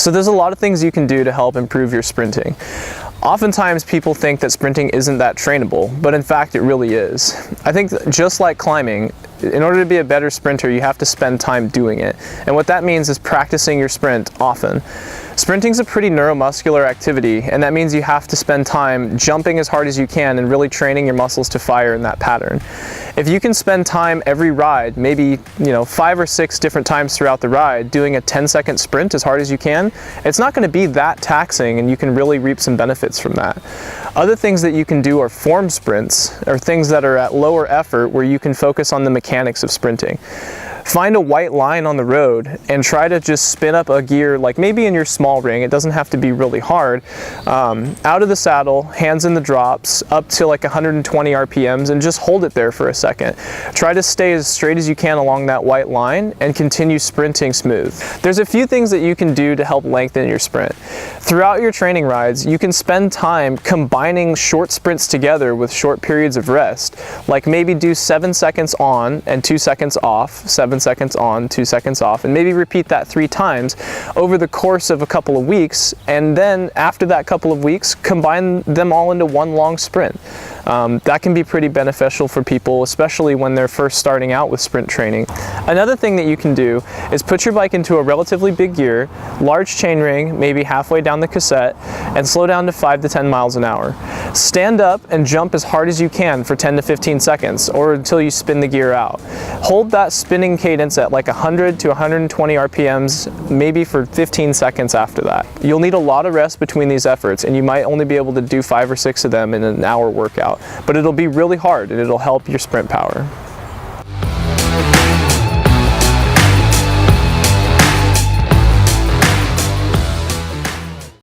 So there's a lot of things you can do to help improve your sprinting. Oftentimes people think that sprinting isn't that trainable, but in fact it really is. I think just like climbing, in order to be a better sprinter, you have to spend time doing it. And what that means is practicing your sprint often. Sprinting is a pretty neuromuscular activity, and that means you have to spend time jumping as hard as you can and really training your muscles to fire in that pattern. If you can spend time every ride, maybe 5 or 6 different times throughout the ride, doing a 10-second sprint as hard as you can, it's not going to be that taxing, and you can really reap some benefits from that. Other things that you can do are form sprints, or things that are at lower effort where you can focus on the mechanics of sprinting. Find a white line on the road and try to just spin up a gear, like maybe in your small ring, it doesn't have to be really hard, out of the saddle, hands in the drops, up to like 120 RPMs, and just hold it there for a second. Try to stay as straight as you can along that white line and continue sprinting smooth. There's a few things that you can do to help lengthen your sprint. Throughout your training rides, you can spend time combining short sprints together with short periods of rest, like maybe do 7 seconds on and 2 seconds off, 7 seconds on, 2 seconds off, and maybe repeat that 3 times over the course of a couple of weeks, and then after that couple of weeks, combine them all into one long sprint. That can be pretty beneficial for people, especially when they're first starting out with sprint training. Another thing that you can do is put your bike into a relatively big gear, large chain ring, maybe halfway down the cassette, and slow down to 5 to 10 miles an hour. Stand up and jump as hard as you can for 10 to 15 seconds, or until you spin the gear out. Hold that spinning cadence at like 100 to 120 RPMs, maybe for 15 seconds after that. You'll need a lot of rest between these efforts, and you might only be able to do 5 or 6 of them in an hour workout, but it'll be really hard and it'll help your sprint power.